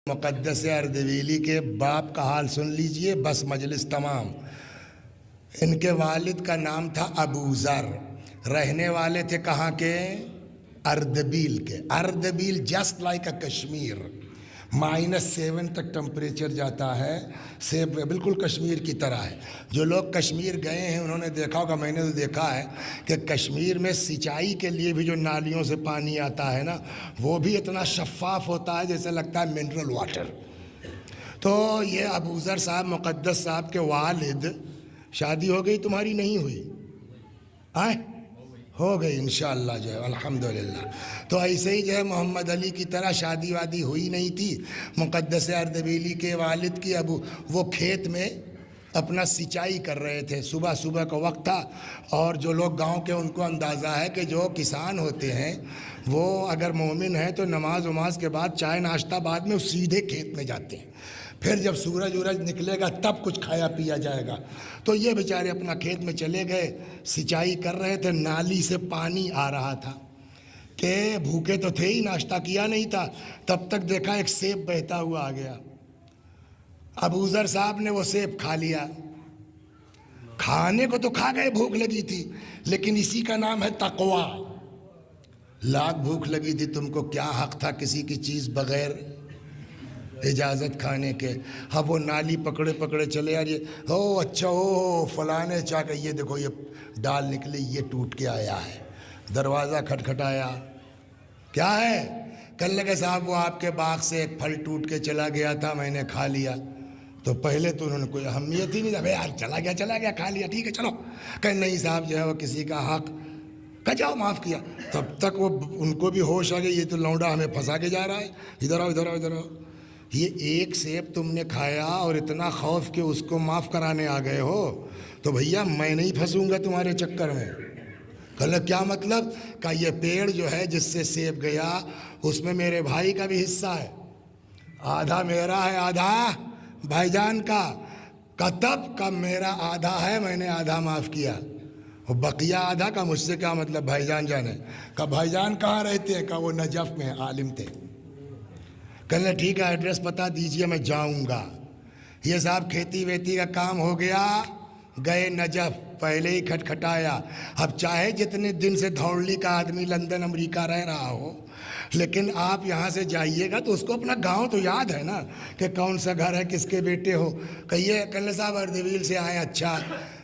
مقدس اردبیلی کے باپ کا حال سن لیجئے، بس مجلس تمام۔ ان کے والد کا نام تھا ابو ذر، رہنے والے تھے کہاں کے؟ اردبیل کے۔ اردبیل جسٹ لائک اے کشمیر، -7 تک ٹمپریچر جاتا ہے، سیب بالکل کشمیر کی طرح ہے۔ جو لوگ کشمیر گئے ہیں انہوں نے دیکھا ہوگا، میں نے تو دیکھا ہے کہ کشمیر میں سینچائی کے لیے بھی جو نالیوں سے پانی آتا ہے نا، وہ بھی اتنا شفاف ہوتا ہے جیسے لگتا ہے منرل واٹر۔ تو یہ ابو ذر صاحب مقدس صاحب کے والد، شادی ہو گئی تمہاری؟ نہیں ہوئی؟ ہو گئی انشاءاللہ جو ہے الحمدللہ۔ تو ایسے ہی جو ہے محمد علی کی طرح شادی وادی ہوئی نہیں تھی مقدس اردبیلی کے والد کی۔ ابو وہ کھیت میں اپنا سینچائی کر رہے تھے، صبح صبح کا وقت تھا، اور جو لوگ گاؤں کے ان کو اندازہ ہے کہ جو کسان ہوتے ہیں وہ اگر مومن ہیں تو نماز وماز کے بعد چائے ناشتہ بعد میں سیدھے کھیت میں جاتے ہیں، پھر جب سورج نکلے گا تب کچھ کھایا پیا جائے گا۔ تو یہ بیچارے اپنا کھیت میں چلے گئے، سینچائی کر رہے تھے، نالی سے پانی آ رہا تھا کہ بھوکے تو تھے ہی، ناشتہ کیا نہیں تھا، تب تک دیکھا ایک سیب بہتا ہوا آ گیا۔ ابو ذر صاحب نے وہ سیب کھا لیا۔ کھانے کو تو کھا گئے، بھوک لگی تھی، لیکن اسی کا نام ہے تقوی۔ لاکھ بھوک لگی تھی، تم کو کیا حق تھا کسی کی چیز بغیر اجازت کھانے کے؟ ہاں وہ نالی پکڑے پکڑے چلے یار، یہ اچھا فلانے چاہ کے یہ دیکھو یہ ڈال نکلی، یہ ٹوٹ کے آیا ہے۔ دروازہ کھٹکھٹایا، کیا ہے؟ کہنے لگے صاحب وہ آپ کے باغ سے ایک پھل ٹوٹ کے چلا گیا تھا، میں نے کھا لیا۔ تو پہلے تو انہوں نے کوئی اہمیت ہی نہیں، ابے یار چلا گیا کھا لیا، ٹھیک ہے چلو۔ کہ نہیں صاحب جو ہے وہ کسی کا حق، کہ جاؤ معاف کیا۔ تب تک وہ ان کو بھی ہوش آ گئی، یہ تو لونڈا ہمیں پھنسا کے جا رہا ہے، ادھر آؤ ادھر آؤ ادھر آؤ۔ یہ ایک سیب تم نے کھایا اور اتنا خوف کہ اس کو معاف کرانے آ گئے ہو، تو بھیا میں نہیں پھنسوں گا تمہارے چکر میں۔ کہا کیا مطلب؟ کہ یہ پیڑ جو ہے جس سے سیب گیا اس میں میرے بھائی کا بھی حصہ ہے، آدھا میرا ہے آدھا بھائی جان کا۔ کہ تب کا میرا آدھا ہے، میں نے آدھا معاف کیا، اور بقیہ آدھا کا مجھ سے کیا مطلب؟ بھائی جان جانے۔ کہ بھائی جان کہاں رہتے ہیں؟ کہ وہ نجف میں عالم تھے۔ کہنے ٹھیک ہے ایڈریس بتا دیجئے میں جاؤں گا۔ یہ صاحب کھیتی ویتی کا کام ہو گیا، گئے نجف، پہلے ہی کھٹکھٹایا۔ اب چاہے جتنے دن سے دھوڑلی کا آدمی لندن امریکہ رہ رہا ہو، لیکن آپ یہاں سے جائیے گا تو اس کو اپنا گاؤں تو یاد ہے نا کہ کون سا گھر ہے، کس کے بیٹے ہو۔ کہیے کہنے صاحب اردبیل سے آئے، اچھا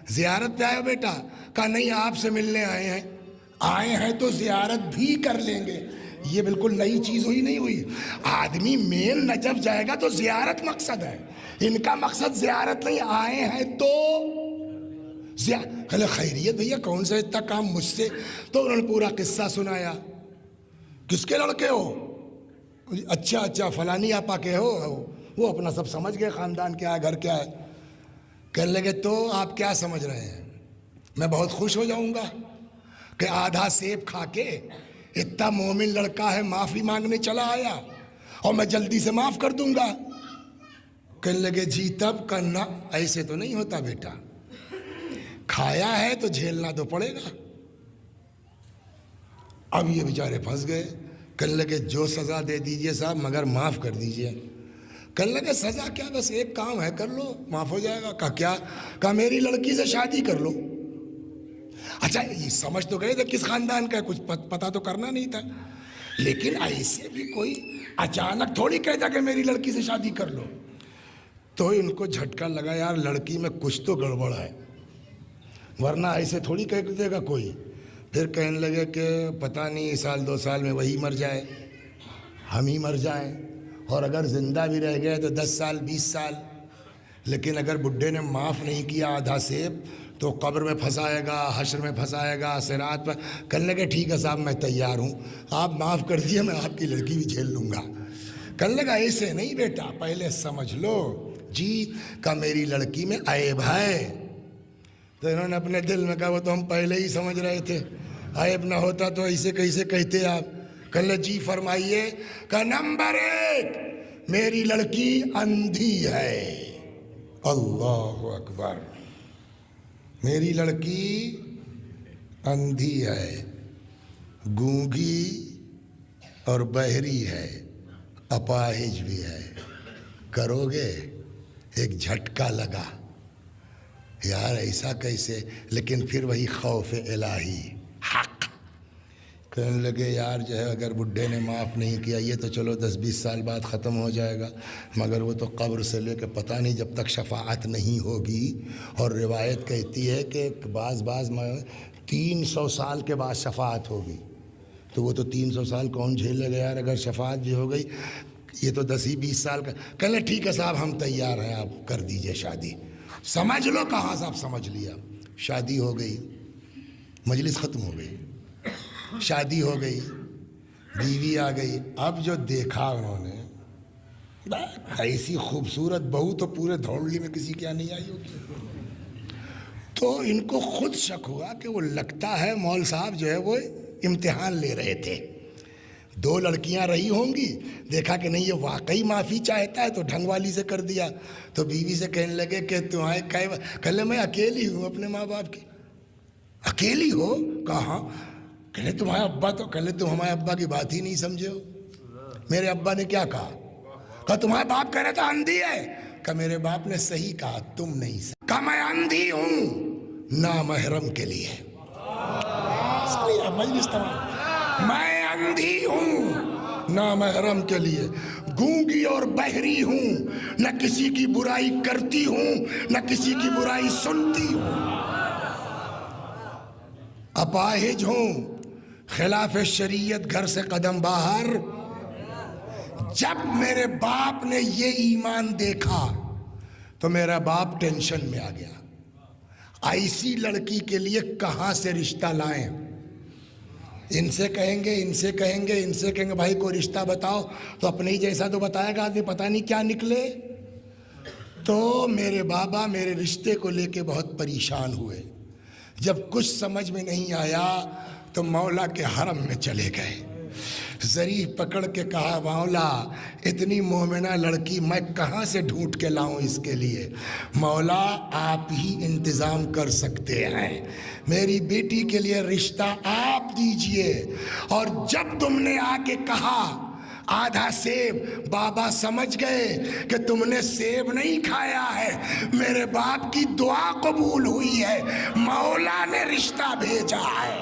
زیارت پہ آئے ہو بیٹا؟ کہا نہیں آپ سے ملنے آئے ہیں تو زیارت بھی کر لیں گے۔ یہ بالکل نئی چیز ہوئی نہیں ہوئی؟ آدمی مین نجف جائے گا تو زیارت مقصد ہے، ان کا مقصد زیارت نہیں، آئے ہیں تو کہلے خیریت بھیا کون سا اتنا کام مجھ سے؟ تو انہوں نے پورا قصہ سنایا۔ کس کے لڑکے ہو؟ اچھا فلانی آپا کے ہو؟ وہ اپنا سب سمجھ گئے، خاندان کیا ہے، گھر کیا ہے۔ کہنے لگے تو آپ کیا سمجھ رہے ہیں؟ میں بہت خوش ہو جاؤں گا کہ آدھا سیب کھا کے اتنا مومن لڑکا ہے معافی مانگنے چلا آیا اور میں جلدی سے معاف کر دوں گا۔ کہنے لگے جی تب کرنا، ایسے تو نہیں ہوتا بیٹا، کھایا ہے تو جھیلنا تو پڑے گا۔ اب یہ بیچارے پھنس گئے۔ کہنے لگے جو سزا دے دیجئے صاحب مگر معاف کر دیجئے۔ کہنے لگے سزا کیا، بس ایک کام ہے کر لو معاف ہو جائے گا۔ کہا کیا؟ کہا میری لڑکی سے شادی کر لو۔ اچھا یہ سمجھ تو گئے تھے کس خاندان کا ہے، کچھ پتہ تو کرنا نہیں تھا، لیکن ایسے بھی کوئی اچانک تھوڑی کہتا کہ میری لڑکی سے شادی کر لو۔ تو ان کو جھٹکا لگا یار لڑکی میں کچھ تو گڑبڑ ہے، ورنہ ایسے تھوڑی کہہ دے گا کوئی۔ پھر کہنے لگے کہ پتہ نہیں سال 2 سال میں وہی مر جائے، ہم ہی مر جائیں، اور اگر زندہ بھی رہ گئے تو 10 سال 20 سال، لیکن اگر بڈھے نے معاف نہیں کیا آدھا سیب تو قبر میں پھنسائے گا، حشر میں پھنسائے گا، صراط پر۔ کہنے لگے ٹھیک ہے صاحب میں تیار ہوں، آپ معاف کر دیے، میں آپ کی لڑکی بھی جھیل لوں گا۔ کہنے لگا ایسے نہیں بیٹا، پہلے سمجھ لو جی کہ میری لڑکی میں عیب ہے۔ تو انہوں نے اپنے دل میں کہا وہ تو ہم پہلے ہی سمجھ رہے تھے، عیب نہ ہوتا تو ایسے کیسے کہتے آپ؟ کہنے لگے جی فرمائیے۔ کہ نمبر 1 میری لڑکی اندھی ہے۔ اللہ اکبر، میری لڑکی اندھی ہے، گونگی اور بہری ہے، اپاہج بھی ہے۔ کرو گے ایک جھٹکا لگا، یار ایسا کیسے، لیکن پھر وہی خوف الہی حق، کہنے لگے یار جو ہے اگر بڈھے نے معاف نہیں کیا یہ تو چلو 10-20 سال بعد ختم ہو جائے گا، مگر وہ تو قبر سے لے کے پتہ نہیں جب تک شفاعت نہیں ہوگی، اور روایت کہتی ہے کہ بعض 300 سال کے بعد شفاعت ہوگی، تو وہ تو 300 سال کون جھیلے گا یار، اگر شفاعت بھی ہو گئی یہ تو 10-20 سال کا، کہنے ٹھیک ہے صاحب ہم تیار ہیں، آپ کر دیجئے شادی، سمجھ لو کہاں صاحب سمجھ لیا، شادی ہو گئی، مجلس ختم ہو گئی، شادی ہو گئی، بیوی آ گئی، اب جو دیکھا انہوں نے ایسی خوبصورت بہو تو پورے دھوڑی میں کسی کیا نہیں آئی ہوگی، تو ان کو خود شک ہوا کہ وہ لگتا ہے مول صاحب جو ہے وہ امتحان لے رہے تھے، 2 لڑکیاں رہی ہوں گی، دیکھا کہ نہیں یہ واقعی معافی چاہتا ہے تو ڈھنگ والی سے کر دیا، تو بیوی سے کہنے لگے کہ تمہیں کہلے میں اکیلی ہوں اپنے ماں باپ کی، اکیلی ہو، کہاں، کہلے تمہارے ابا تو، کہلے تم ہمارے ابا کی بات ہی نہیں سمجھے ہو، میرے ابا نے کیا کہا تمہارے باپ کہہ رہے تھا اندھی ہے، کہ میرے باپ نے صحیح کہا تم نہیں صحیح کہا، میں اندھی ہوں نامحرم کے لیے، مجلس تمام، میں اندھی ہوں نامحرم کے لیے، گونگی اور بہری ہوں، نہ کسی کی برائی کرتی ہوں نہ کسی کی برائی سنتی ہوں، اپاہج ہوں، خلاف شریعت گھر سے قدم باہر، جب میرے باپ نے یہ ایمان دیکھا تو میرا باپ ٹینشن میں آ گیا، ایسی لڑکی کے لیے کہاں سے رشتہ لائیں، ان سے کہیں گے ان سے کہیں گے ان سے کہیں گے بھائی کوئی رشتہ بتاؤ، تو اپنے ہی جیسا تو بتائے گا آدمی، پتہ نہیں کیا نکلے، تو میرے بابا میرے رشتے کو لے کے بہت پریشان ہوئے، جب کچھ سمجھ میں نہیں آیا تو مولا کے حرم میں چلے گئے، ظریف پکڑ کے کہا مولا اتنی مومنہ لڑکی میں کہاں سے ڈھونڈ کے لاؤں اس کے لیے، مولا آپ ہی انتظام کر سکتے ہیں، میری بیٹی کے لیے رشتہ آپ دیجئے، اور جب تم نے آ کے کہا آدھا سیب، بابا سمجھ گئے کہ تم نے سیب نہیں کھایا ہے، میرے باپ کی دعا قبول ہوئی ہے، مولا نے رشتہ بھیجا ہے،